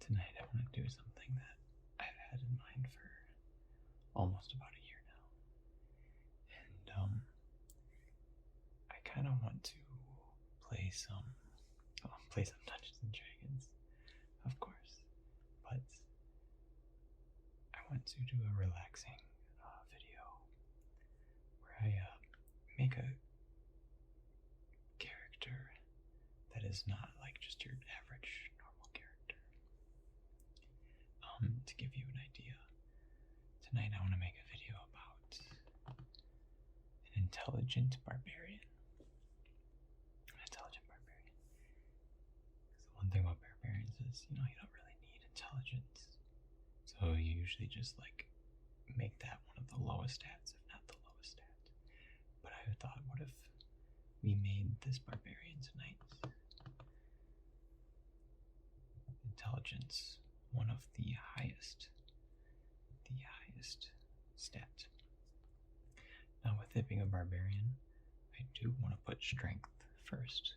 Tonight I want to do something that I've had in mind for almost about a year now. And I kind of want to play some Dungeons and Dragons, of course, but I want to do a relaxing video where I make a character that is not like just your average normal character. To give you an idea, tonight I want to make a video about an intelligent barbarian. Because the one thing about barbarians is, you don't really need intelligence. So you usually just make that one of the lowest stats, if not the lowest stat. But I thought, what if we made this barbarian tonight intelligence one of the highest stat. Now, with it being a barbarian, I do want to put strength first,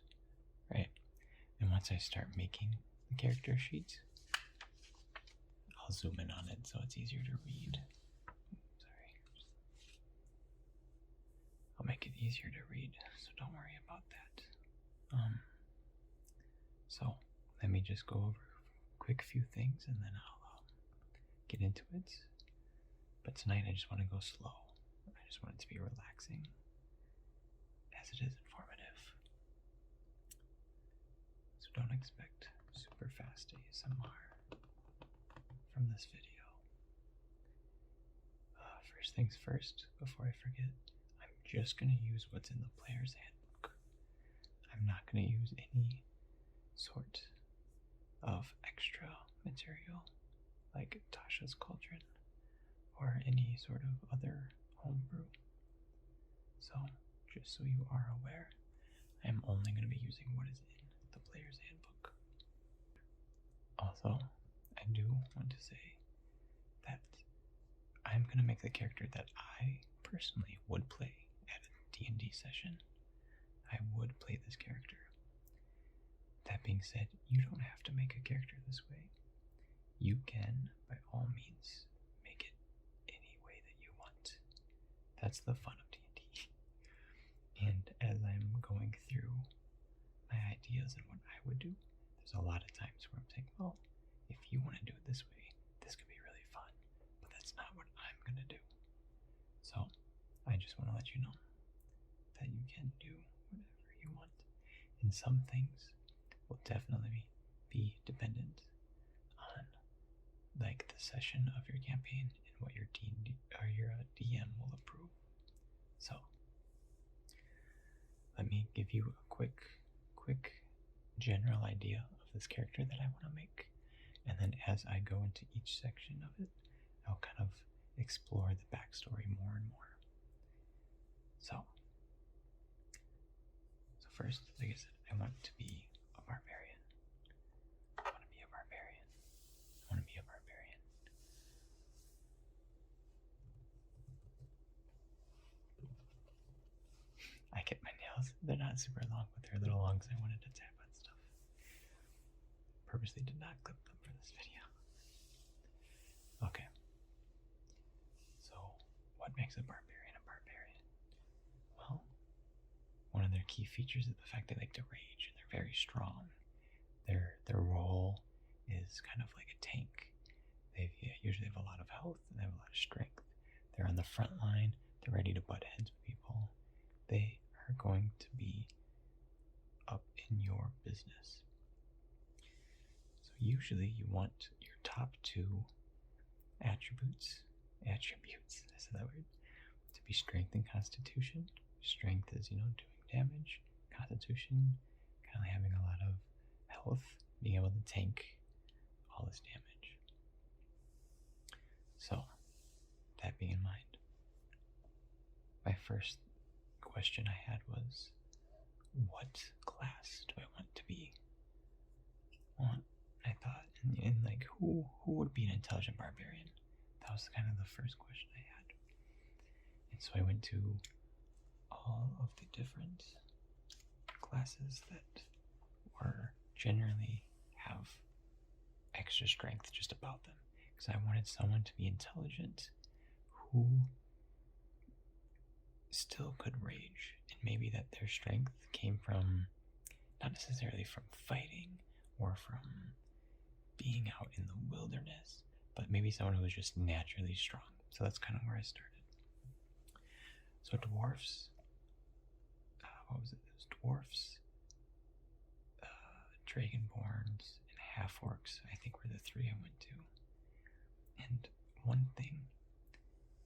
right? And once I start making the character sheet, I'll zoom in on it so it's easier to read. Sorry. I'll make it easier to read, so don't worry about that. So let me just go over a quick few things and then I'll get into it. But tonight I just want to go slow. I just want it to be relaxing as it is informative. So don't expect super fast ASMR from this video. First things first, before I forget, I'm just going to use what's in the player's handbook. I'm not going to use any sort of extra material like Tasha's Cauldron or any sort of other homebrew. So, just so you are aware, I'm only going to be using what is in the player's handbook. Also, I do want to say that I'm going to make the character that I personally would play at a D&D session. I would play this character. That being said, you don't have to make a character this way. You can, by all means, make it any way that you want. That's the fun of D&D. And as I'm going through my ideas and what I would do, there's a lot of times where I'm saying, well, if you want to do it this way, this could be really fun, but that's not what I'm going to do. So I just want to let you know that you can do whatever you want. And some things will definitely be dependent on the session of your campaign and what your D&D or your DM will approve. So let me give you a quick general idea of this character that I want to make, and then as I go into each section of it, I'll kind of explore the backstory more and more. So first, like I said, I want to be a barbarian. I want to be a barbarian. I want to be a barbarian. I get my nails. They're not super long, but they're a little long because I wanted to tap on stuff. Purposely did not clip them for this video. Okay. So, what makes a barbarian a barbarian? Well, one of their key features is the fact they like to rage and they're very strong. Their role is kind of like a tank. They usually have a lot of health and they have a lot of strength. They're on the front line. They're ready to butt heads with people. They are going to be up in your business. So usually you want your top two attributes, I said that word, to be strength and constitution. Strength is, doing damage. Constitution, kind of having a lot of health, being able to tank all this damage. So, that being in mind, my first question I had was, what class do I want to be? Well, I thought, who would be an intelligent barbarian? That was kind of the first question I had. And so I went to all of the different classes that were generally have extra strength just about them. Because I wanted someone to be intelligent who still could rage, and maybe that their strength came from not necessarily from fighting or from being out in the wilderness, but maybe someone who was just naturally strong. So that's kind of where I started. So dwarfs, what was it? It was dwarfs, dragonborns, and half-orcs, I think were the three I went to. And one thing,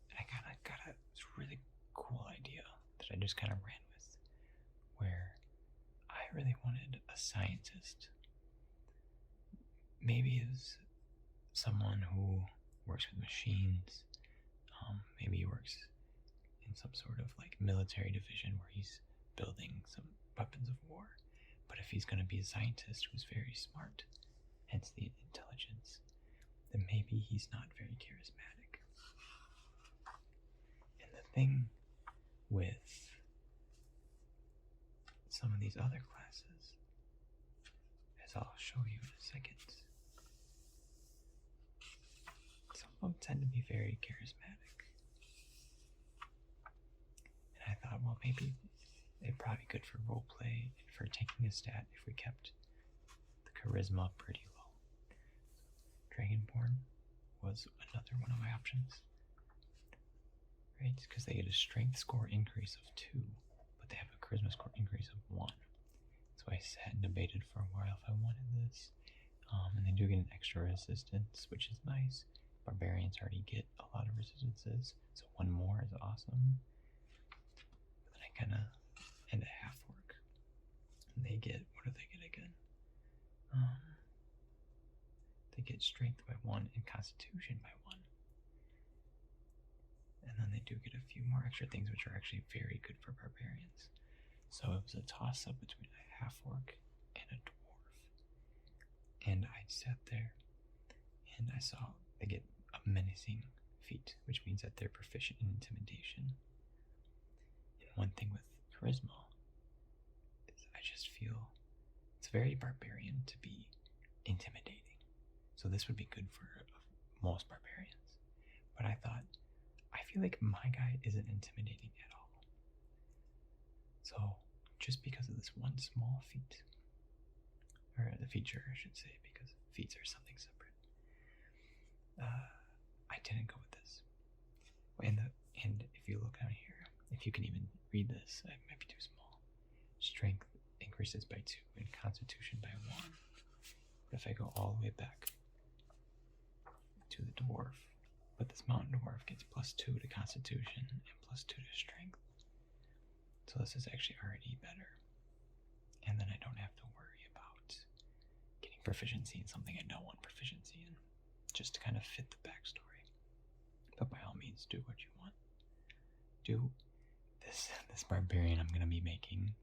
and I kind of got a really cool idea that I just kind of ran with, where I really wanted a scientist. Maybe as someone who works with machines, maybe he works in some sort of like military division where he's building some weapons of war. But if he's going to be a scientist who's very smart, hence the intelligence, then maybe he's not very charismatic. And the thing with some of these other classes, as I'll show you in a second, some of them tend to be very charismatic. And I thought, well, maybe they're probably good for roleplay and for taking a stat if we kept the charisma pretty low. Dragonborn was another one of my options. Right? Because they get a strength score increase of 2, but they have a charisma score increase of 1. So I sat and debated for a while if I wanted this. And they do get an extra resistance, which is nice. Barbarians already get a lot of resistances, so 1 more is awesome. But then I kind of end a half-orc. And they get, what do they get again? They get strength by 1 and constitution by 1. And then they do get a few more extra things, which are actually very good for barbarians. So it was a toss-up between a half-orc and a dwarf. And I sat there, and I saw they get a menacing feat, which means that they're proficient in intimidation. And one thing with charisma is I just feel it's very barbarian to be intimidating. So this would be good for most barbarians. But I thought, I feel like my guy isn't intimidating at all. So just because of this one small feat, or the feature I should say, because feats are something separate, I didn't go with this. And if you look down here, if you can even read this, it might be too small. Strength increases by 2 and constitution by 1. But if I go all the way back to the dwarf, but this mountain dwarf gets +2 to constitution and +2 to strength. So this is actually already better. And then I don't have to worry about getting proficiency in something I don't want proficiency in, just to kind of fit the backstory. But by all means, do what you want. Do this barbarian I'm going to be making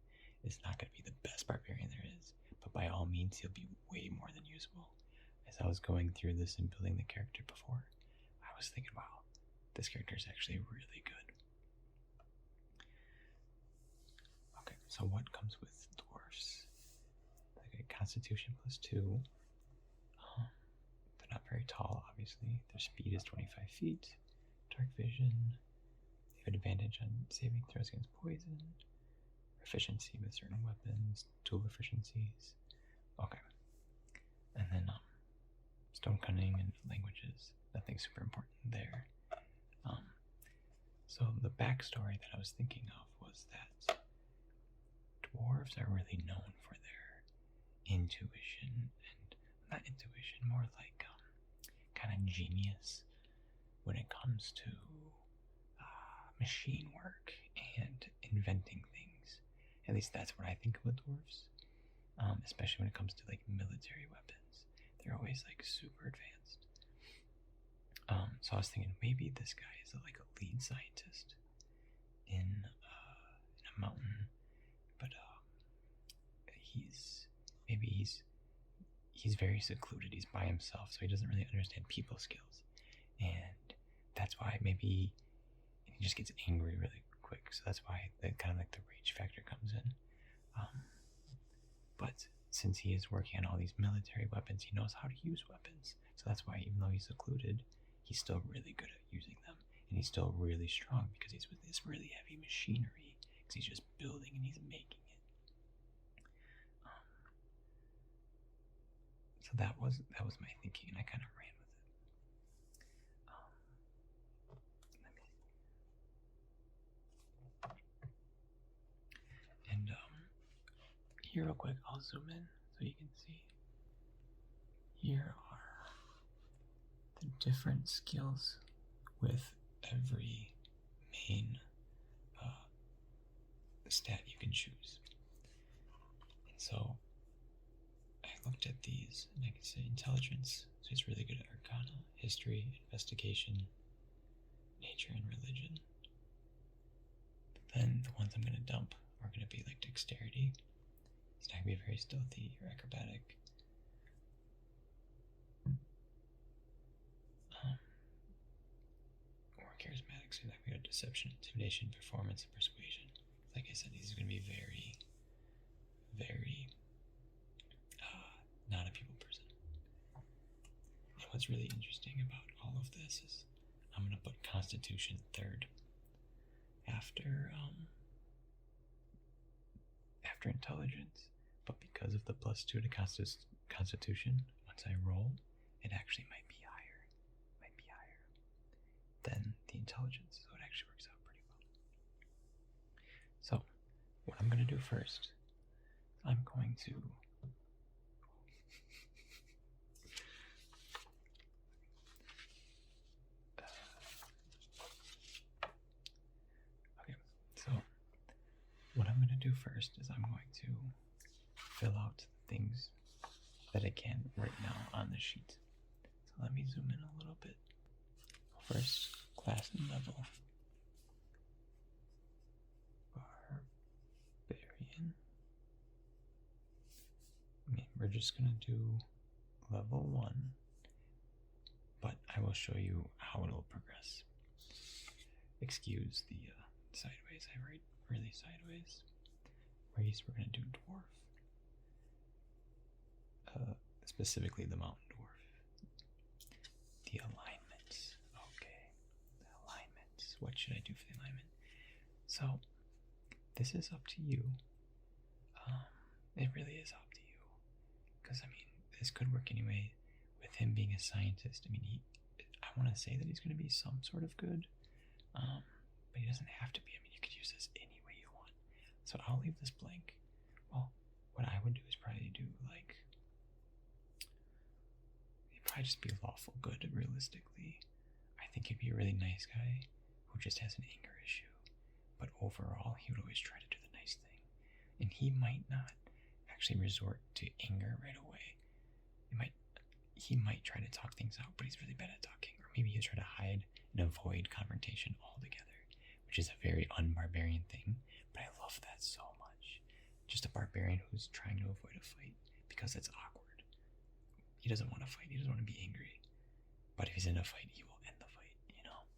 is not going to be the best barbarian there is, but by all means, he'll be way more than usable. As I was going through this and building the character before, I was thinking, wow, this character is actually really good. Okay, so what comes with dwarfs? They get constitution +2. They're not very tall, obviously. Their speed is 25 feet. Dark vision. They have advantage on saving throws against poison. Proficiency with certain weapons. Tool proficiencies. Okay. And then stone cunning and languages. Nothing super important there. So the backstory that I was thinking of was that dwarves are really known for their intuition, and not intuition, more like kind of genius when it comes to machine work and inventing things. At least that's what I think of with dwarves, especially when it comes to like military weapons. They're always like super advanced. So I was thinking maybe this guy is like a lead scientist in a mountain, but he's very secluded. He's by himself, so he doesn't really understand people skills, and that's why maybe he just gets angry really quick. So that's why the kind of like the rage factor comes in. But since he is working on all these military weapons, he knows how to use weapons. So that's why, even though he's secluded, he's still really good at using them. And he's still really strong because he's with this really heavy machinery. Because he's just building and he's making it. So that was my thinking, and I kind of ran with it. And here real quick, I'll zoom in so you can see. Here are the different skills with every main stat you can choose. And so I looked at these, and I can say intelligence, so it's really good at arcana, history, investigation, nature, and religion. But then the ones I'm going to dump are going to be like dexterity. It's not going to be very stealthy or acrobatic. Or charismatic, so that we got deception, intimidation, performance, and persuasion. Like I said, these are going to be very, very not a people person. And what's really interesting about all of this is I'm going to put Constitution third after intelligence, but because of the +2 to Constitution, once I roll, it actually might be higher than the intelligence, so it actually works out pretty well. So what I'm going to do first, I'm going to So what I'm going to do first is I'm going to fill out things that I can right now on the sheet. So let me zoom in a little bit. First, class and level. Barbarian. We're just going to do level 1, but I will show you how it will progress. Excuse the sideways, I write really sideways. Race, we're going to do dwarf. Specifically the mountain dwarf. The alignments. Okay. The alignments. What should I do for the alignment? So, this is up to you. It really is up to you. Because, I mean, this could work anyway. With him being a scientist, I mean, I want to say that he's going to be some sort of good. But he doesn't have to be. I mean, you could use this any way you want. So I'll leave this blank. Well, what I would do is probably do like, he'd probably just be lawful good, realistically. I think he'd be a really nice guy who just has an anger issue. But overall, he would always try to do the nice thing. And he might not actually resort to anger right away. He might try to talk things out, but he's really bad at talking. Or maybe he'll try to hide and avoid confrontation altogether, which is a very un-barbarian thing, but I love that so much. Just a barbarian who's trying to avoid a fight because it's awkward. He doesn't want to fight, he doesn't want to be angry. But if he's in a fight, he will end the fight, you know?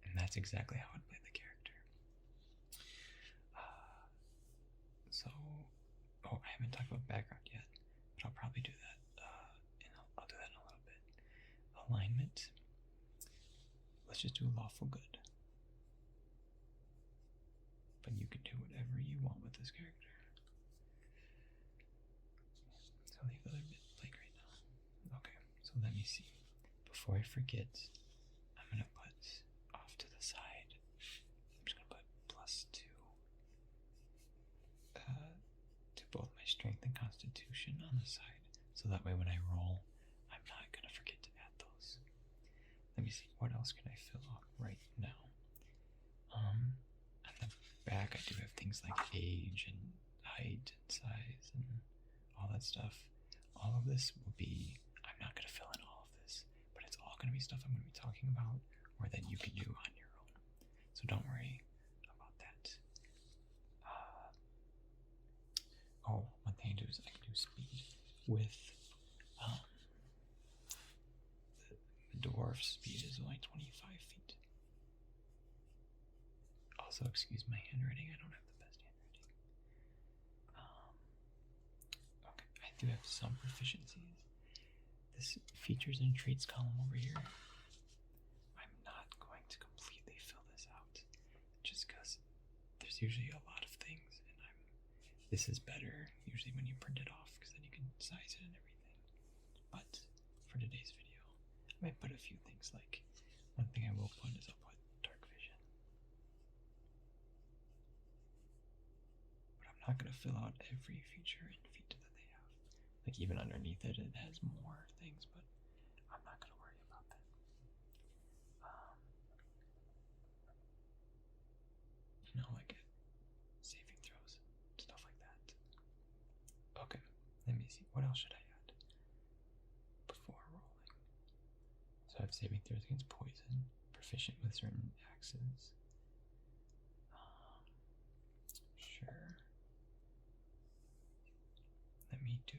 And that's exactly how I'd play the character. I haven't talked about background yet, but I'll probably do that. I'll do that in a little bit. Alignment. Let's just do lawful good. But you can do whatever you want with this character. So I'll leave the other bit blank right now. Okay, so let me see. Before I forget, I'm going to put off to the side. I'm just going to put +2 to both my strength and constitution on the side. So that way when I roll, I'm not going to forget to add those. Let me see, what else can I fill out right now? On the back, I do have things like age and height and size and all that stuff. All of this will be, I'm not going to fill in all of this, but it's all going to be stuff I'm going to be talking about or that you can do on your own. So don't worry about that. One thing I do is I can do speed with the dwarf's speed is only 25 feet. Also, excuse my handwriting, I don't have the best handwriting. Okay, do have some proficiencies. This features and traits column over here, I'm not going to completely fill this out, just because there's usually a lot of things, and this is better usually when you print it off, because then you can size it and everything. But for today's video, I might put a few things, like one thing I will put is I'll put dark vision. But I'm not going to fill out every feature and feature that they have. Like even underneath it, it has more things, but I'm not going to worry about that. Like saving throws, stuff like that. Okay, let me see. What else should I add before rolling? So I have saving throws against poison, proficient with certain axes. Sure. Let me do.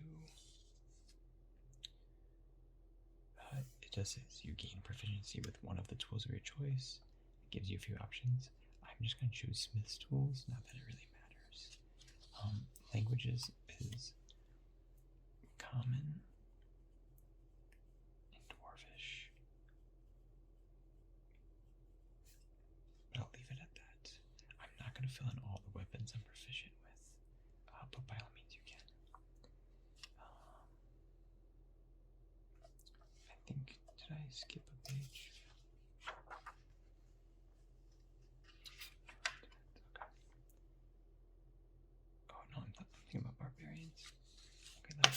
It just says you gain proficiency with one of the tools of your choice. It gives you a few options. I'm just going to choose Smith's tools, not that it really matters. Languages is common and dwarvish. But I'll leave it at that. I'm not going to fill in all the weapons I'm proficient with, but by all means you can. I think, did I skip a page? Okay. Oh no, I'm thinking about barbarians. Okay, let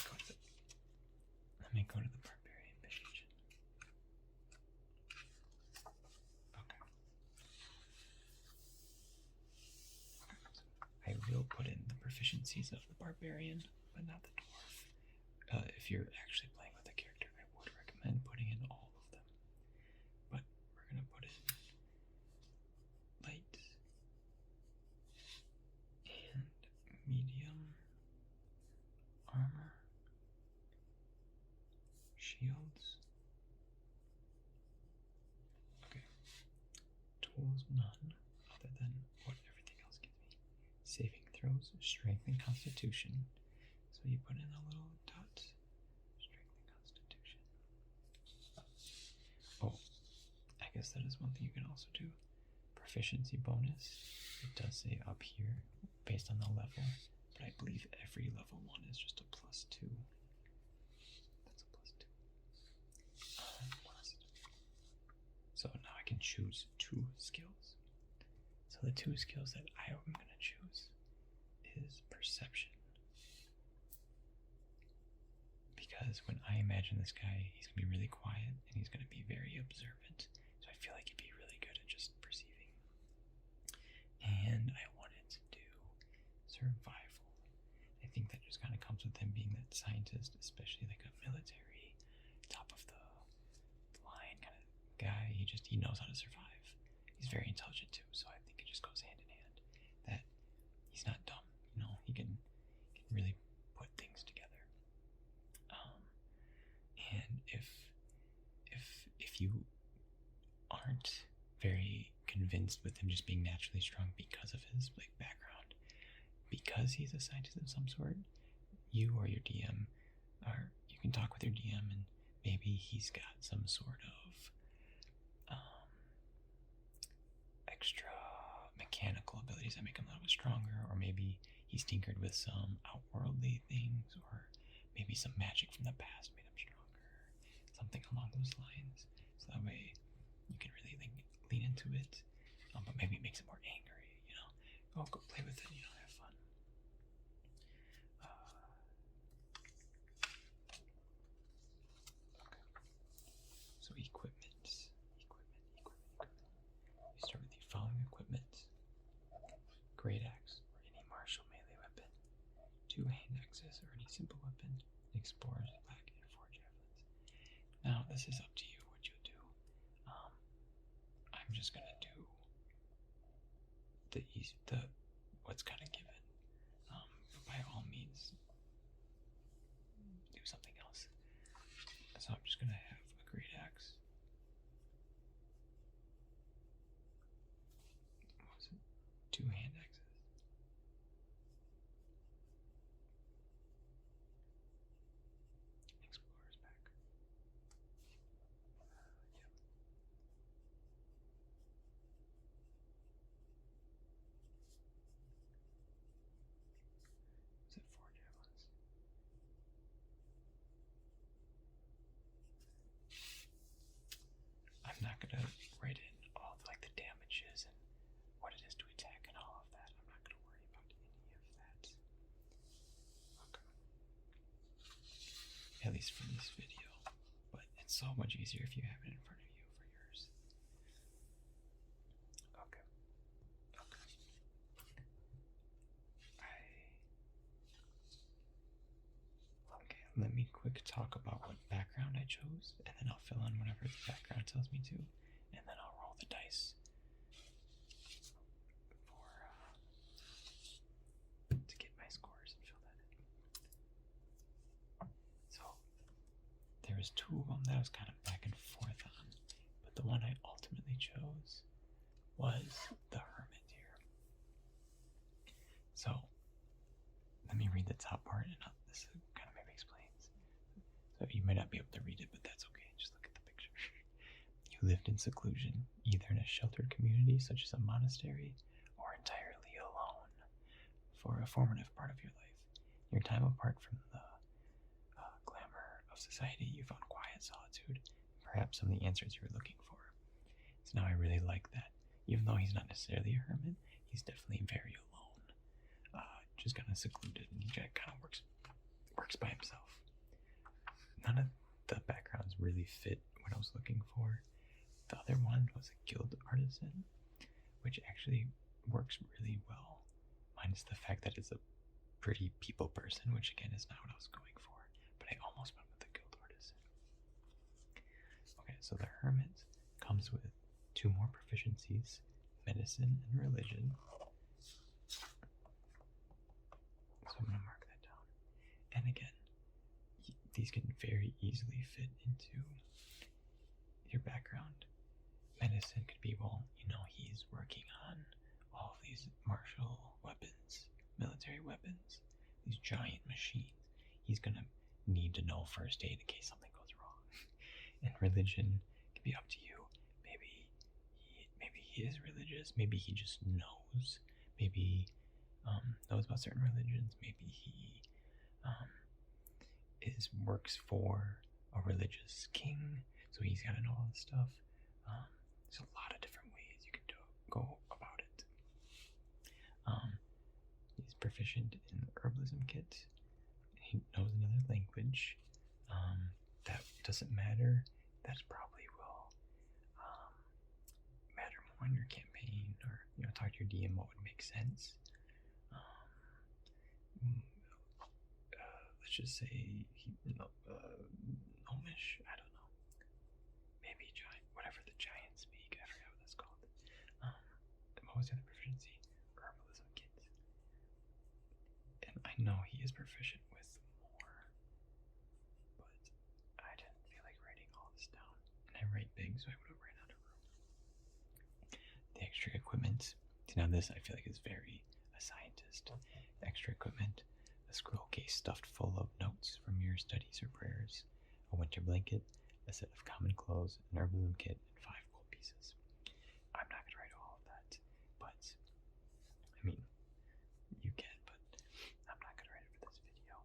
me go to the barbarian page. Okay. I will put in the proficiencies of the barbarian, but not the dwarf. If you're actually playing with a character, I would recommend putting in all of them. But we're going to put in light and medium armor, shields. Okay. Tools, none, other than what everything else gives me. Saving throws, strength and constitution. So you put in a little dot, strength and constitution. Oh, I guess that is one thing you can also do. Proficiency bonus. It does say up here, based on the level, but I believe every level 1 is just a +2. That's a +2. So now I can choose 2 skills. So the 2 skills that I am going to choose is perception. Because when I imagine this guy, he's going to be really quiet and he's going to be very observant. So I feel like he'd be really good at just perceiving. And I wanted to do survival. I think that just kind of comes with him being that scientist, especially like a military, top of the line kind of guy. He knows how to survive. He's very intelligent too, so I think it just goes hand in hand. That he's not dumb, he can really put things together. And if you aren't very convinced with him just being naturally strong because of his background, because he's a scientist of some sort, you or your DM, or you can talk with your DM and maybe he's got some sort of extra mechanical abilities that make him a little bit stronger, or maybe he's tinkered with some outworldly things, or maybe some magic from the past made him stronger, something along those lines. So that way you can really lean into it, but maybe it makes it more angry, Oh, go play with it, have fun. Okay. So equipment. We start with the following equipment: great axe or any martial melee weapon, 2 hand axes or any simple weapon, an explorer's pack, and 4 javelins. Now this is up to you what you do. I'm just gonna do the what's kind of given, but by all means do something else. So I'm just gonna have a great axe. What was it? 2 hand axes. least for this video. But it's so much easier if you have it in front of you for yours. Okay. Okay, let me quick talk about what background I chose, and then I'll fill in whatever the background tells me to, and then I'll roll the dice to get my scores and fill that in. So there was two of them that I was kind of back and forth on, but the one I ultimately chose was the Hermit here. So let me read the top part, and this kind of maybe explains. So you might not be able to read it, but that's okay. Just look at the picture. You lived in seclusion, either in a sheltered community such as a monastery, or entirely alone for a formative part of your life. In your time apart from the glamour of society, you found quiet solitude, and perhaps some of the answers you were looking for. So now I really like that. Even though he's not necessarily a hermit, he's definitely very alone. Just kind of secluded, and he kind of works by himself. None of the backgrounds really fit what I was looking for. The other one was a guild artisan, which actually works really well, minus the fact that it's a pretty people person, which again is not what I was going for, but I almost went with the guild artisan. Okay, so the hermit comes with 2 more proficiencies, medicine and religion. So I'm going to mark that down. And again, these can very easily fit into your background. Medicine could be, well, he's working on all of these martial weapons, military weapons, these giant machines. He's going to need to know first aid in case something goes wrong. And religion can be up to you. Maybe he is religious. Maybe he just knows. Maybe knows about certain religions. Maybe he works for a religious king, so he's got to know all this stuff. There's a lot of different ways you can go about it. He's proficient in the herbalism kit. He knows another language. That doesn't matter. That probably will matter more in your campaign, or talk to your DM what would make sense. Let's just say Gnomish, I don't know. Maybe giant, whatever the giants speak. I forgot what that's called. What was the other proficiency? Herbalism kit. And I know he is proficient with more, but I didn't feel like writing all this down. And I write big, so I would have ran out of room. The extra equipment. Now this I feel like is very a scientist. Extra equipment. A scroll case stuffed full of notes from your studies or prayers, a winter blanket, a set of common clothes, an herbalism kit, and 5 gold pieces. I'm not going to write all of that, but, I mean, you can, but I'm not going to write it for this video.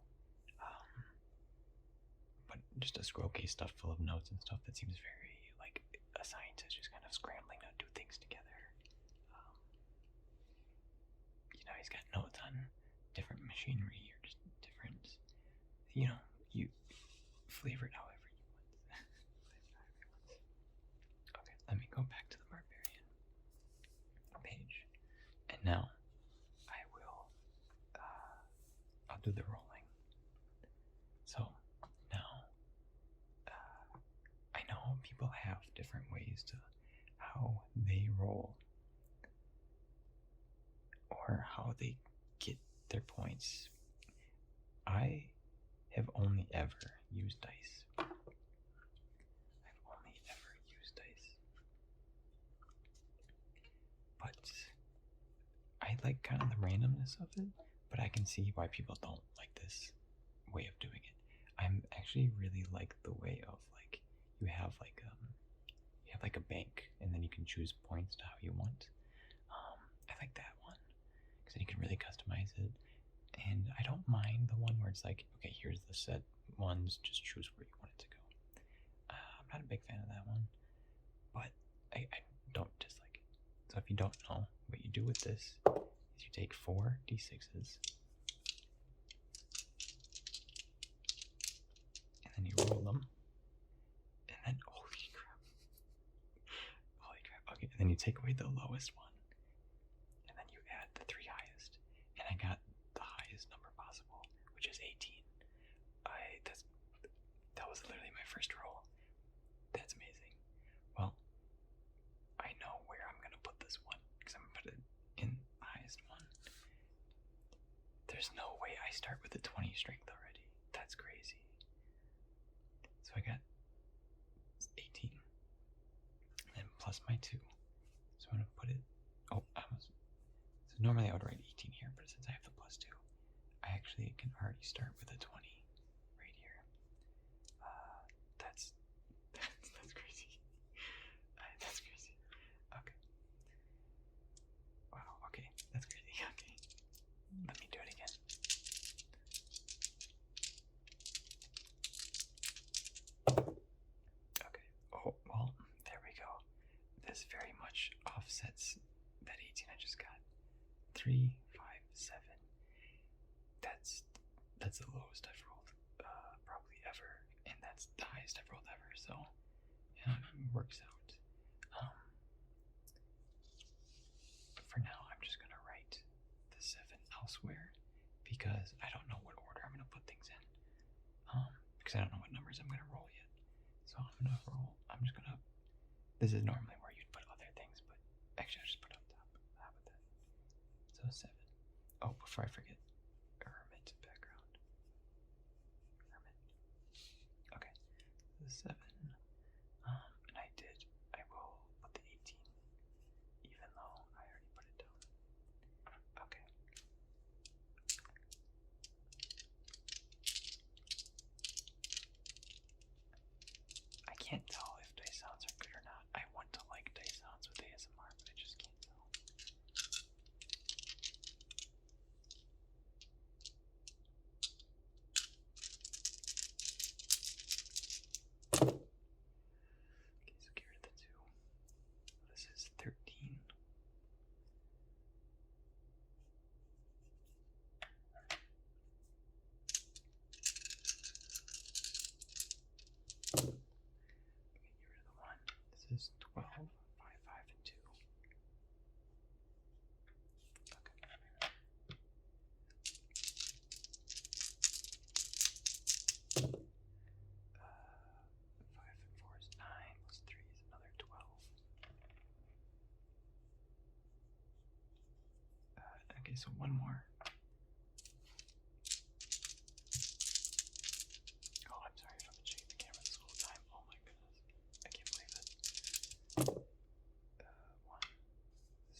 But just a scroll case stuffed full of notes and stuff, that seems very, like, a scientist just kind of scrambling to do things together. He's got notes on different machinery, or just different, you flavor it however you want. Okay, let me go back to the Barbarian page, and now I'll do the rolling. So now I know people have different ways to how they roll, or how they get their points. I have only ever used dice. But I like kind of the randomness of it, but I can see why people don't like this way of doing it. I'm actually really like the way of, like, you have like a bank, and then you can choose points to how you want. I like that one, because then you can really customize it. And I don't mind the one where it's like, okay, here's the set ones, just choose where you want it to go. I'm not a big fan of that one, but I don't dislike it. So if you don't know, what you do with this is you take 4 d6s, and then you then you take away the lowest one, and then you add the 3 highest. And I got the highest number possible, which is 18. That was literally my first roll. That's amazing. Well, I know where I'm gonna put this one, because I'm gonna put it in the highest one. There's no way I start with a 20 strength already. That's crazy. So I got 18. And then plus my 2. So I'm gonna put it, so normally I would write 18 here, but since I have the plus 2, I actually can already start with a 20 right here. That's crazy. That's crazy. Okay. Wow, okay. That's crazy. Okay. Let me do it again. Okay. Oh, well, there we go. This very much offsets that 18 I just got. 3, 5, 7. That's the lowest I've rolled probably ever, and that's the highest I've rolled ever. So yeah, it works out. For now, I'm just gonna write the 7 elsewhere because I don't know what order I'm gonna put things in. Because I don't know what numbers I'm gonna roll yet. So I'm just gonna. This is normally where you'd put other things, but actually I'll just put it up top. How about that? So 7. Oh, before I forget, hermit background. Hermit. Okay. The 7. And I will put the 18, even though I already put it down. Okay. I can't tell if dice sounds are good or not. I want to like dice sounds with ASMR, but I just can't tell. Okay, so get rid of the 2. This is 13. Okay, get rid of the 1. This is 12, 5, 5, and 2. Okay. 5 and 4 is 9, plus 3 is another 12. Okay, so one more. Oh, I'm sorry if I've been checking the camera this whole time. Oh my goodness. I can't believe it. 1.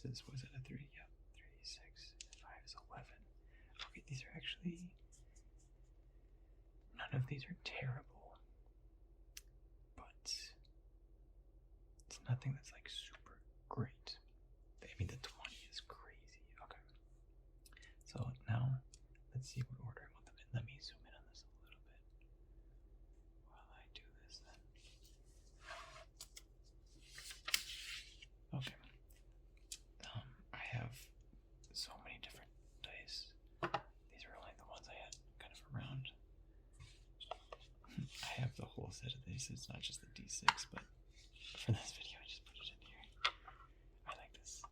Was it a 3? Yep. 3, 6, 5 is 11. Okay, these are actually, none of these are terrible, but it's nothing that's like super great. I mean, the 20 is crazy. Okay. So now, let's see what order I want them in. Let me zoom in on this a little bit while I do this then. Okay. I have so many different dice. These are only the ones I had kind of around. I have the whole set of these. It's not just the D6, but for this video, I just put it in here. I like this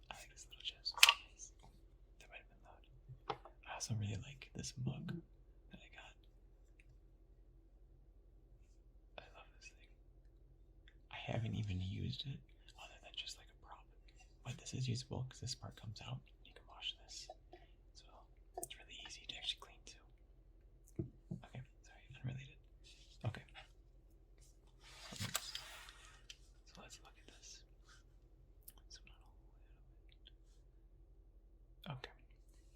little chest. Nice. Oh, that might have been loud. I also really like this mug that I got. I love this thing. I haven't even used it other than just like a prop. But this is usable because this part comes out. You can wash this. So it's really easy to actually clean too. Okay, sorry, unrelated. Okay. So let's look at this. So not all the way out of it. Okay.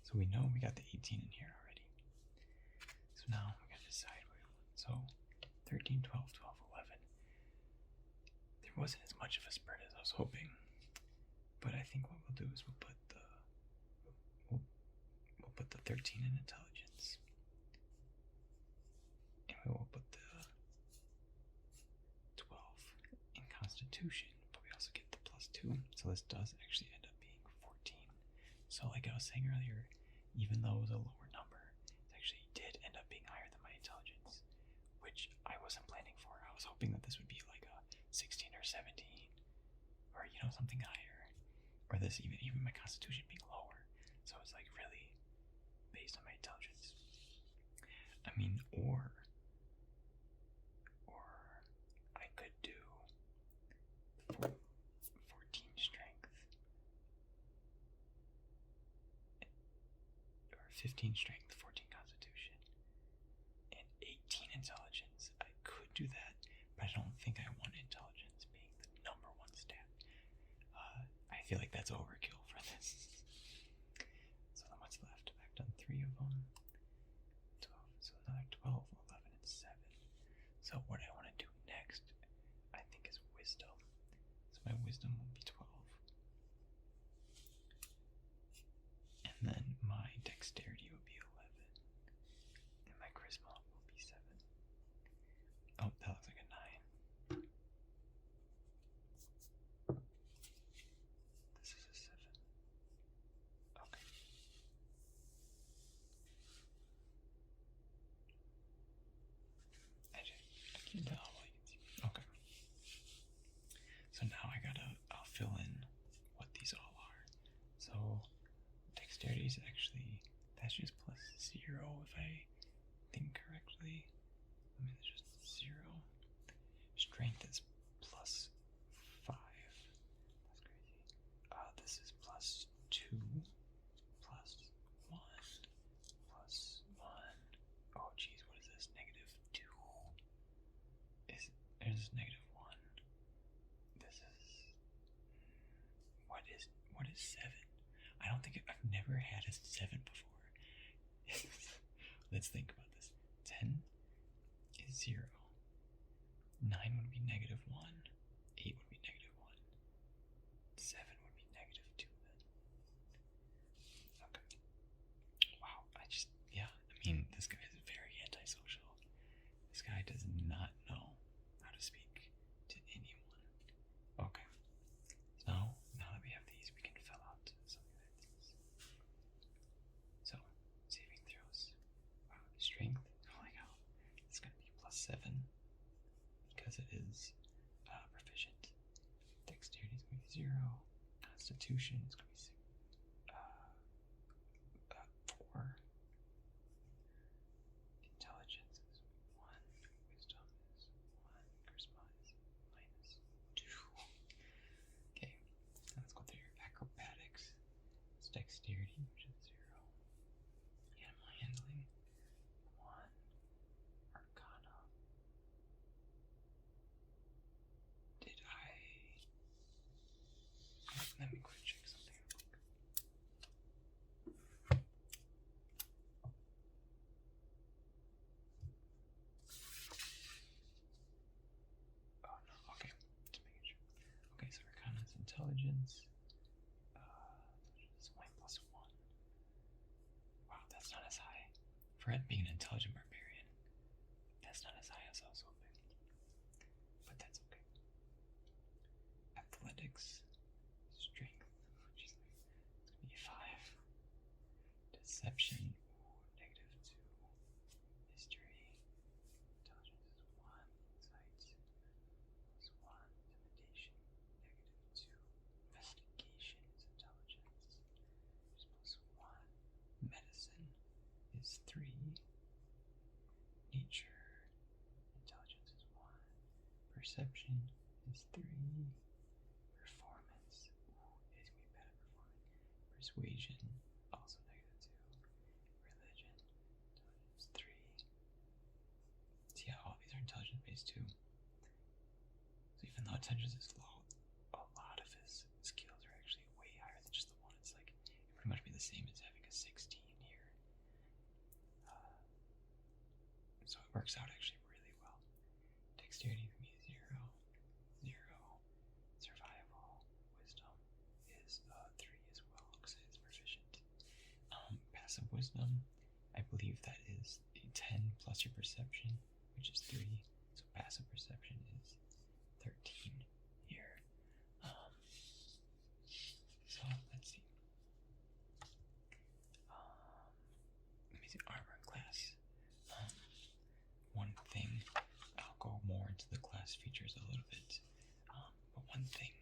So we know we got the 18 in here already. So now we gotta decide what we want. So 13, 12, 12, 11. There wasn't as much of a spread as I was hoping. But I think what we'll do is we'll put the 13 in intelligence. And we will put the 12 in constitution. But we also get the plus 2. So this does actually end up being 14. So like I was saying earlier, even though it was a lower number, it actually did end up being higher than my intelligence, which I wasn't planning for. I was hoping that this would be like a 16 or 17 or, something higher. or this even my constitution being lower. So it's like really based on my intelligence. I mean, or I could do 14 strength or 15 strength, 14 constitution, and 18 intelligence. I could do that, but I don't think I want intelligence being the number one stat. I feel like that's overkill for this. So then what's left? I've done 3 of them. 12, so another 12, 11, and 7. So what I want to do next, I think, is wisdom. So my wisdom will be 12. And then my dexterity will be 11. And my charisma will be 7. Oh, that looks like a 9. This is a 7. Okay. I can tell all you can see. Okay. So now I'll fill in what these all are. So dexterity is actually, that's just plus 0 if I think correctly. I mean, it's just 0. Strength is plus 5. That's crazy. This is plus 2, plus 1, plus 1. Oh, geez, what is this? Negative 2. Is negative 1. This is, what is 7? I don't think I've never had a 7 before. Let's think about this. 10 is 0. 9 would be negative 1. 8 would be negative 1. 7 would be negative 2 then. Okay. Wow, I mean, this guy is very antisocial. This guy does not know how to speak to anyone. Okay. So, now that we have these, we can fill out something like this. So, saving throws. Wow, strength. Oh my god. It's going to be plus 7. Because it is proficient. Dexterity is going to be 0. Constitution is going to be 4. Intelligence is 1. Wisdom is 1. Charisma is minus 2. Okay, let's go through your acrobatics. It's dexterity, which is 0. Animal handling, 1. Arcana. Let me quick check something real quick. Oh no, okay. Just making sure. Okay, so Arcana is intelligence. It's only plus 1. Wow, that's not as high. For it being an intelligent barbarian, that's not as high as I was hoping. But that's okay. Athletics. Strength, which is going to be 5. Deception, negative 2. History, intelligence is 1. Insight is 1. Intimidation, negative 2. Investigation is intelligence, which is plus 1. Medicine is 3. Nature, intelligence is 1. Perception is 3. Performance, it's going to be bad at performing. Persuasion, also negative 2. Religion, intelligence 3. See how all these are intelligence based too. So even though intelligence is low, a lot of his skills are actually way higher than just the 1. It's like, it would pretty much be the same as having a 16 here. So it works out actually really well. Dexterity can be 0. 0. Survival. Wisdom is 3 as well, because it is proficient. Passive wisdom, I believe that is a 10 plus your perception, which is 3. So passive perception is 13 here. So let's see. Let me see armor class. One thing, I'll go more into the class features a little bit. But one thing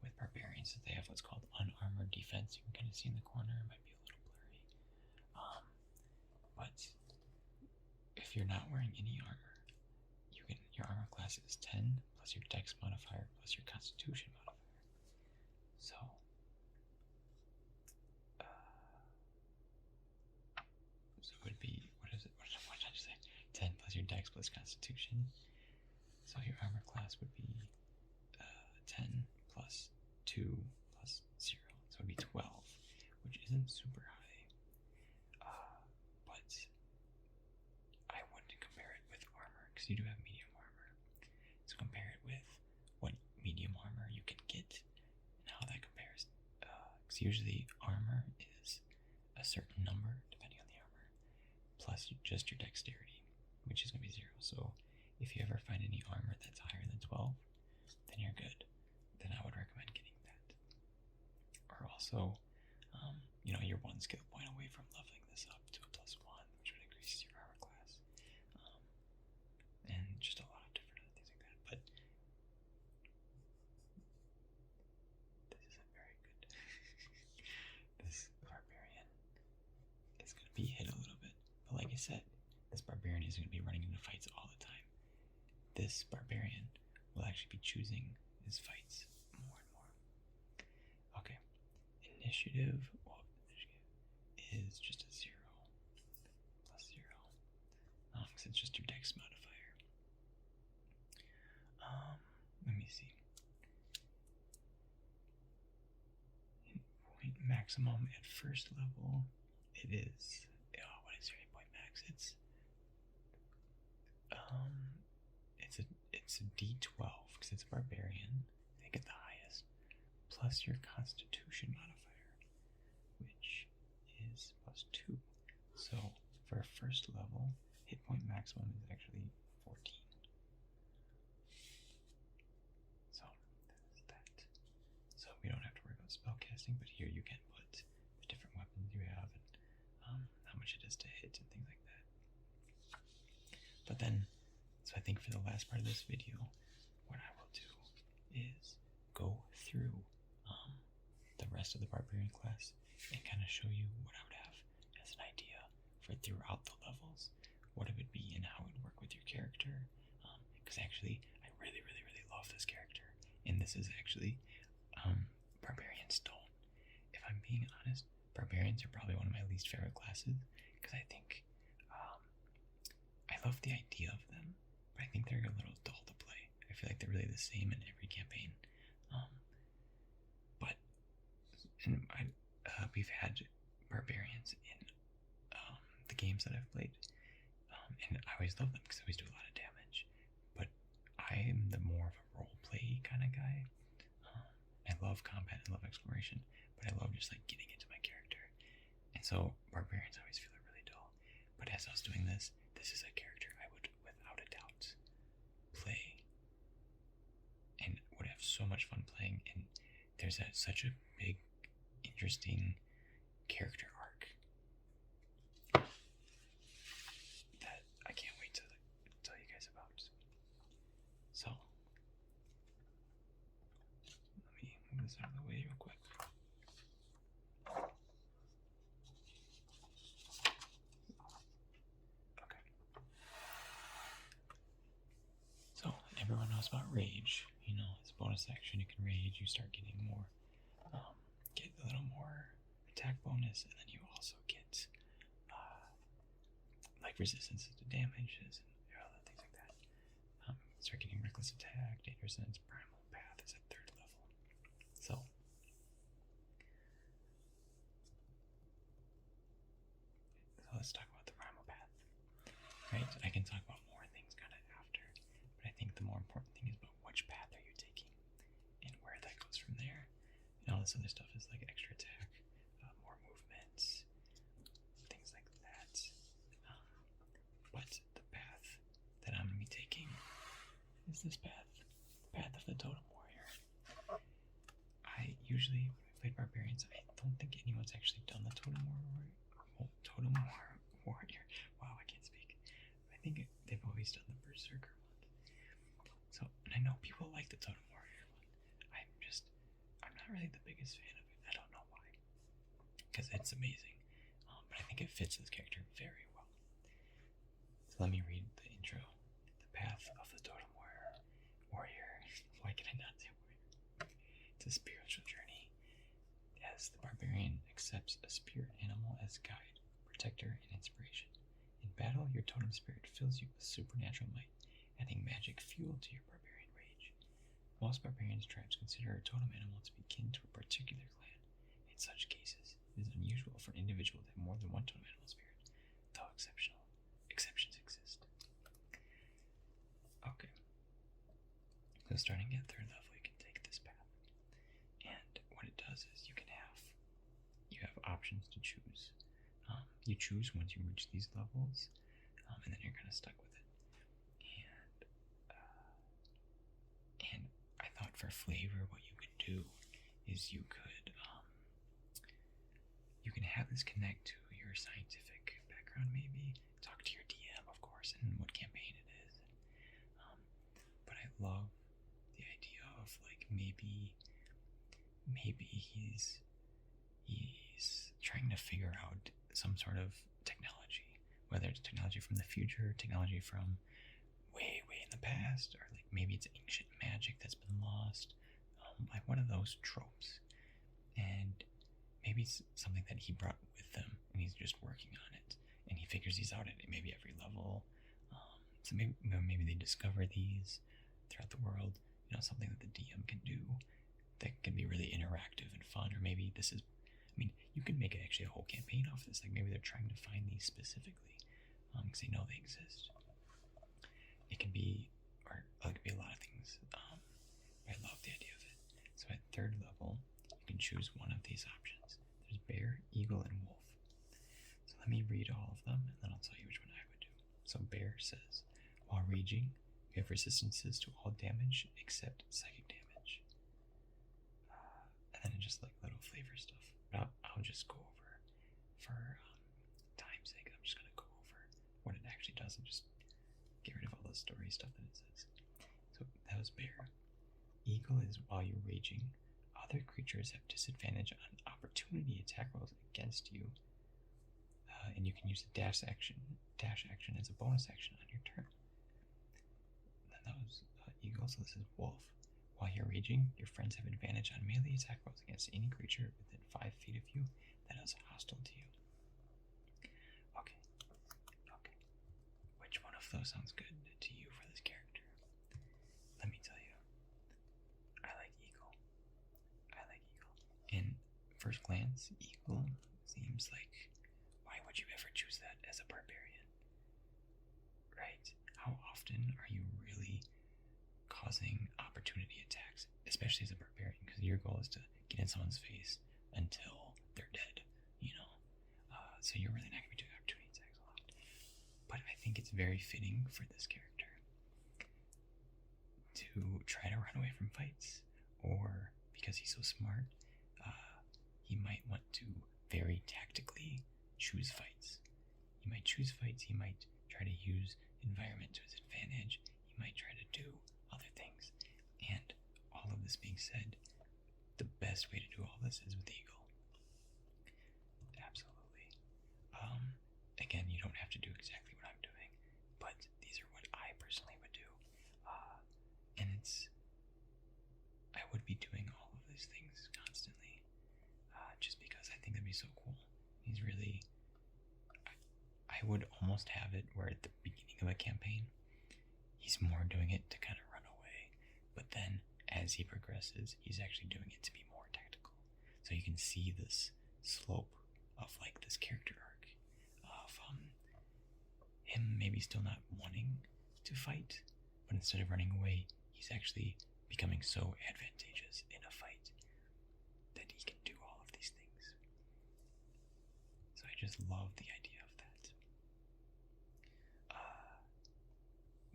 with barbarians is they have what's called unarmored defense. You can kind of see in the corner. It might be a little blurry. But if you're not wearing any armor, your armor class is 10 plus your dex modifier plus your constitution modifier. So it would be, what did I just say? 10 plus your dex plus constitution. So your armor class would be 10 plus 2 plus 0. So it would be 12, which isn't super high. But I wouldn't compare it with armor because you do have medium armor. So compare it with what medium armor you can get and how that compares. Because usually armor is a certain number depending on the armor plus just your dexterity, which is going to be 0. So if you ever find any armor that's higher than 12, then you're good. Then I would recommend getting that. Or also, you're 1 skill point away from leveling this up to a +1, which would increase your armor class. And just a lot of different other things like that. But this isn't very good. This Barbarian is going to be hit a little bit. But like I said, this Barbarian isn't going to be running into fights all the time. This Barbarian will actually be choosing his fights more and more. Okay, initiative is just a 0 plus 0 because it's just your dex modifier. Let me see. Hit point maximum at first level, it is. What is your hit point max? It's a D12 because it's a barbarian. They get the highest, plus your constitution modifier, which is +2. So for a first level, hit point maximum is actually 14. So that's that. So we don't have to worry about spell casting, but here you can put the different weapons you have and how much it is to hit and things like that. But then, so I think for the last part of this video, what I will do is go through the rest of the Barbarian class and kind of show you what I would have as an idea for throughout the levels, what it would be and how it would work with your character. Because actually, I really, really, really love this character. And this is actually Barbarian Stone. If I'm being honest, Barbarians are probably one of my least favorite classes because I think I love the idea of them, but I think they're a little dull to play. I feel like they're really the same in every campaign. We've had Barbarians in the games that I've played, and I always love them because they always do a lot of damage. But I am the more of a role play kind of guy. I love combat and love exploration, but I love just like getting into my character. And so Barbarians always feel really dull. But as I was doing this is a character I would, without a doubt, play and would have so much fun playing. And there's such a big, interesting character arc that I can't wait to tell you guys about. So let me move this out of the way real quick. Okay. So everyone knows about rage. It's a bonus action. You can rage. You start getting more, get a little more attack bonus, and then you also get like resistance to damages and other things like that. Start getting reckless attack, dangerous sense, primal path is at 3rd level. So let's talk about the primal path. Right? I can talk about more things kind of after, but I think the more important thing is about which path are you taking and where that goes from there. And all this other stuff is like extra attack, more movement, things like that. But the path that I'm going to be taking is this path, the path of the Totem Warrior. I usually, when I played Barbarians, I don't think anyone's actually done the Totem Warrior. Wow, I can't speak. I think they've always done the Berserker one. So, and I know people like the Totem Warrior one. I'm not not really the biggest fan of it. I don't know why, because it's amazing, but I think it fits this character very well. So let me read the intro. The path of the totem warrior. Why can I not say warrior? It's a spiritual journey, as the barbarian accepts a spirit animal as guide, protector, and inspiration. In battle, your totem spirit fills you with supernatural might, adding magic fuel to your barbarian rage. Most barbarian tribes consider a totem animal to be kin to a particular clan. In such cases, it is unusual for an individual to have more than one totem animal spirit, though exceptions exist. Okay. So starting at 3rd level, you can take this path. And what it does is you have options to choose. You choose once you reach these levels, and then you're kind of stuck with it. And I thought for flavor, what you could do is you can have this connect to your scientific background, maybe talk to your DM, of course, and what campaign it is. But I love the idea of like maybe he's trying to figure out some sort of technology, whether it's technology from the future, technology from way in the past, or like maybe it's ancient magic that's been lost, like one of those tropes. And maybe it's something that he brought with him and he's just working on it, and he figures these out at maybe every level. So maybe they discover these throughout the world, something that the DM can do that can be really interactive and fun. Or maybe this is, you can make actually a whole campaign off this. Like maybe they're trying to find these specifically because they know they exist. It can be, or it could be a lot of things. I love the idea of it. So at 3rd level, you can choose one of these options. There's bear, eagle, and wolf. So let me read all of them, and then I'll tell you which one I would do. So bear says, while raging, you have resistances to all damage except psychic damage. And then just like little flavor stuff. But I'll just go over, for time's sake, I'm just going to go over what it actually does and just get rid of all the story stuff that it says. So that was bear. Eagle is while you're raging, other creatures have disadvantage on opportunity attack rolls against you, and you can use the dash action as a bonus action on your turn. Then that was eagle. So this is wolf. While you're raging, your friends have advantage on melee attack rolls against any creature within 5 feet of you that is hostile to you. Okay. Which one of those sounds good to you for this character? Let me tell you. I like eagle. In first glance, eagle seems like, why would you ever choose that as a barbarian? Right? How often are you really causing opportunity attacks, especially as a barbarian? Because your goal is to get in someone's face until they're dead, so you're really not going to be doing opportunity attacks a lot. But I think it's very fitting for this character to try to run away from fights, or because he's so smart, he might want to very tactically choose fights. He might choose fights, he might try to use environment to his advantage, he might try to do other things. And all of this being said, the best way to do all this is with eagle. Absolutely. Again, you don't have to do exactly what I'm doing, but these are what I personally would do. And I would be doing all of these things constantly, just because I think that'd be so cool. He's really, I would almost have it where at the beginning of a campaign, he's more doing it to kind of run away, but then as he progresses, he's actually doing it to be more tactical. So you can see this slope of like this character arc of him maybe still not wanting to fight, but instead of running away, he's actually becoming so advantageous in a fight that he can do all of these things. So I just love the idea of that.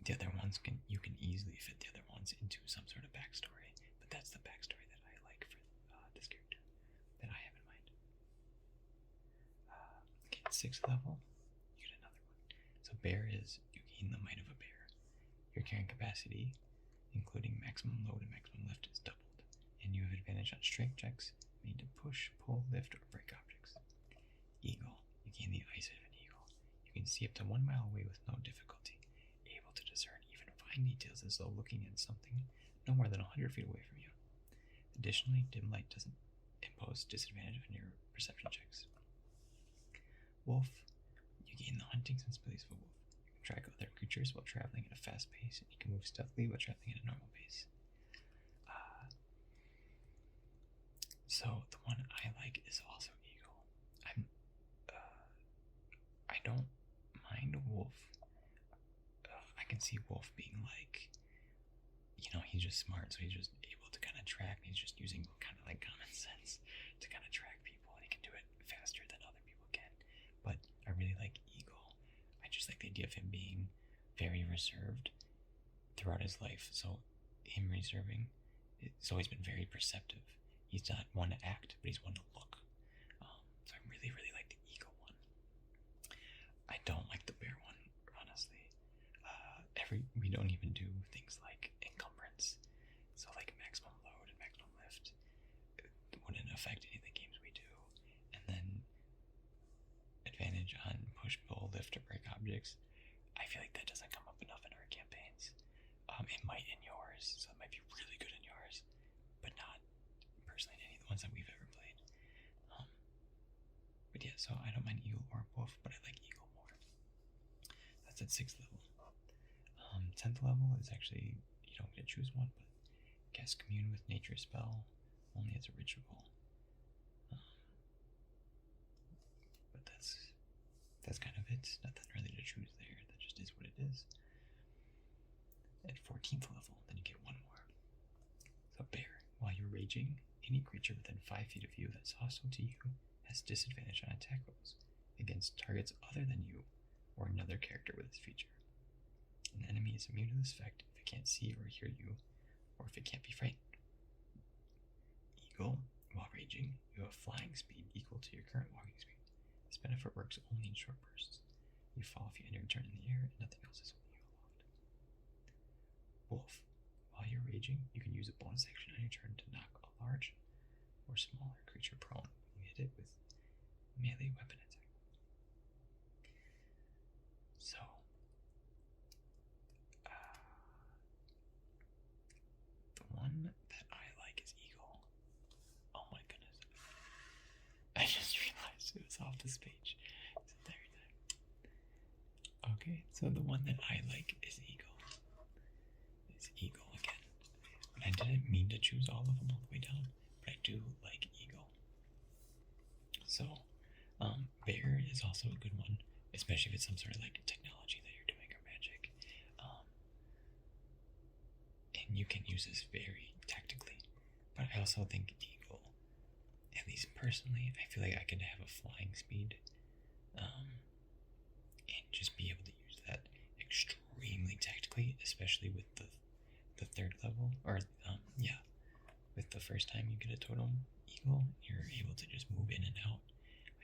The other ones you can easily fit the other ones into some sort of backstory, but that's the backstory that I like for this character that I have in mind. Okay, 6th level, you get another one. So bear is, you gain the might of a bear. Your carrying capacity, including maximum load and maximum lift, is doubled, and you have advantage on strength checks made to push, pull, lift, or break objects. Eagle. You gain the eyesight of an eagle. You can see up to 1 mile away with no difficulty, able to discern even fine details as though looking at something no more than 100 feet away from you. Additionally, dim light doesn't impose disadvantage on your perception checks. Wolf. You gain the hunting sensibilities of a wolf. You can track other creatures while traveling at a fast pace, and you can move stealthily while traveling at a normal pace. So the one I like is also eagle. I don't mind wolf. I can see wolf being like, he's just smart, so he's just able to kind of track. He's just using kind of like common sense to kind of track people, and he can do it faster than other people can. But I really like eagle. I just like the idea of him being very reserved throughout his life. So him reserving, it's always been very perceptive. He's not one to act, but he's one to look. So I really, really like the eagle one. I don't like the bear one, honestly. We don't even do things like encumbrance. So like maximum load and maximum lift, it wouldn't affect any of the games we do. And then advantage on push, pull, lift, or break objects. I feel like that doesn't come up enough in our campaigns. It might in yours, so it might be really good in yours, but not personally in any of the ones that we've ever played. But yeah, so I don't mind eagle or wolf, but I like eagle more. That's at 6th level. 10th level is actually, you don't get to choose one, but cast commune with nature spell only as a ritual. But that's kind of it. Nothing really to choose there. That just is what it is. At 14th level, then you get one more. So bear. While you're raging, any creature within 5 feet of you that's hostile to you has disadvantage on attack rolls against targets other than you or another character with this feature. An enemy is immune to this effect if it can't see or hear you, or if it can't be frightened. Eagle. While raging, you have flying speed equal to your current walking speed. This benefit works only in short bursts. You fall if you end your turn in the air, and nothing else is holding you aloft. Wolf. While you're raging, you can use a bonus action on your turn to knock a large or smaller creature prone. You hit it with melee weapon attack. So, the one that I like is eagle. Oh my goodness. I just realized it was off this page. So there. Okay, so the one that I like is eagle. It's eagle again. But I didn't mean to choose all of them all the way down, but I do like eagle. So, bear is also a good one, especially if it's some sort of like technology that you're doing or magic. And you can use this very tactically. But I also think eagle, at least personally, I feel like I could have a flying speed, and just be able to use that extremely tactically, especially with the 3rd level, or with the first time you get a totem eagle, you're able to just move in and out.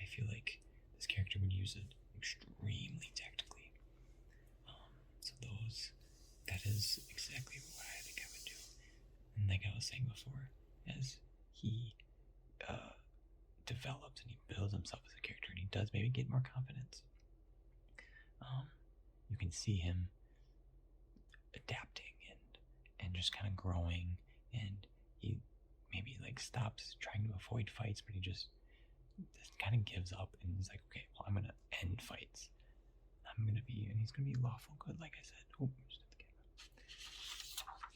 I feel like this character would use it extremely tactically. So that is exactly what I think I would do. And like I was saying before, as he develops and he builds himself as a character, and he does maybe get more confidence, you can see him adapting and just kind of growing, and he maybe like stops trying to avoid fights, but he just kind of gives up, and he's like, okay, well, I'm gonna end fights. And he's gonna be lawful good, like I said. Oh, just at the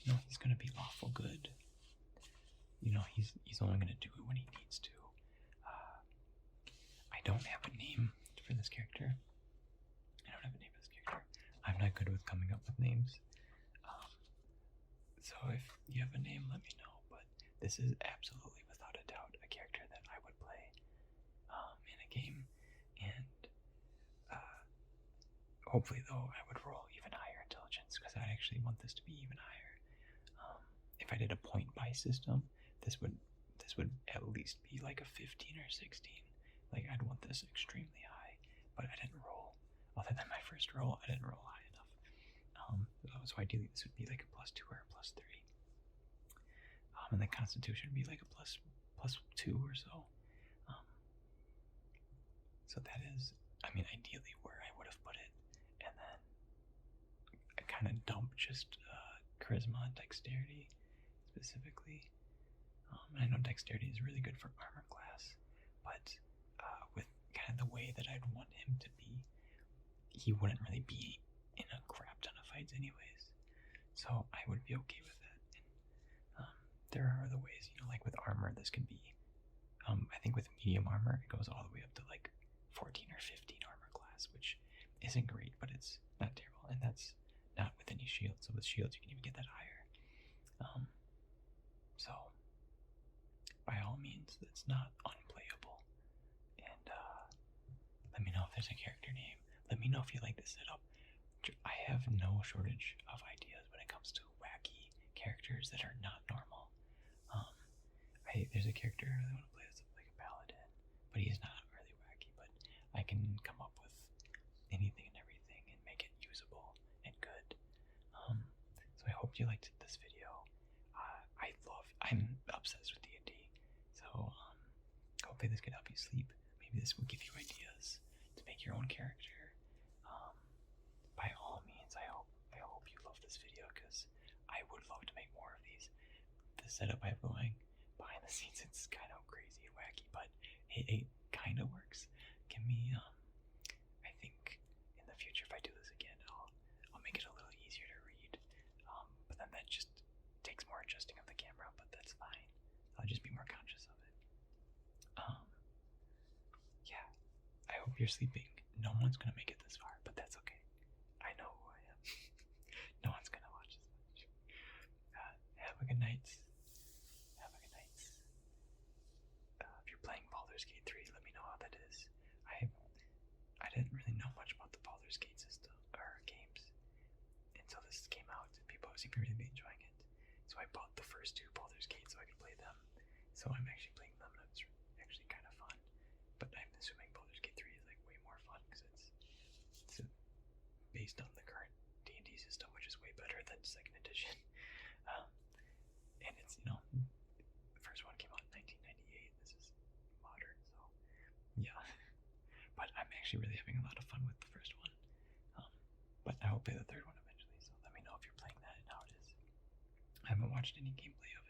camera. He's gonna be lawful good. He's only gonna do it when he needs to. I don't have a name for this character. I'm not good with coming up with names. So if you have a name, let me know. But this is absolutely, without a doubt, a character that I would play in a game. And hopefully, though, I would roll even higher intelligence, because I actually want this to be even higher. If I did a point-buy system, this would at least be like a 15 or 16. Like, I'd want this extremely high, but I didn't roll. Other than my first roll, I didn't roll high enough. So ideally, this would be like a +2 or a +3. and the Constitution would be like a plus 2 or so. Um, so that is, I mean, ideally where I would have put it, and then I kind of dump just charisma and dexterity specifically. And I know dexterity is really good for armor class, but with kind of the way that I'd want him to be, he wouldn't really be in a crap ton of fights anyways. So I would be okay with that. And, there are other ways, like with armor, this can be, I think with medium armor, it goes all the way up to like 14 or 15 armor class, which isn't great, but it's not terrible. And that's not with any shields. So with shields, you can even get that higher. So by all means, that's not unplayable. And let me know if there's a character name. Let me know if you like this setup. I have no shortage of ideas when it comes to wacky characters that are not normal. There's a character I want to play that's like a paladin, but he's not really wacky. But I can come up with anything and everything and make it usable and good. So I hope you liked this video. I'm obsessed with D&D, so hopefully this could help you sleep. Maybe this will give you ideas to make your own character. By all means, I hope you love this video, because I would love to make more of these. The setup I have going behind the scenes, it's kind of crazy and wacky, but it kind of works. Give me, I think in the future, if I do this again, I'll make it a little easier to read. But then that just takes more adjusting of the camera, but that's fine. I'll just be more conscious of it. Yeah, I hope you're sleeping. No one's gonna make it this far, but that's okay. I know who I am. No one's gonna watch this much. Have a good night. Have a good night. If you're playing Baldur's Gate 3, let me know how that is. I didn't really know much about the Baldur's Gate system or games until this came out. People seem to really be enjoying it. So I bought the first 2 Baldur's Gate so I could play them. So I'm actually playing them, and it's actually kind of fun. But I'm assuming Baldur's Gate 3 is like way more fun because it's based on the current D&D system, which is way better than 2nd edition. And it's, the first one came out in 1998. This is modern, so yeah. But I'm actually really having a lot of fun with the first one. But I will play the 3rd one eventually, so let me know if you're playing that and how it is. I haven't watched any gameplay of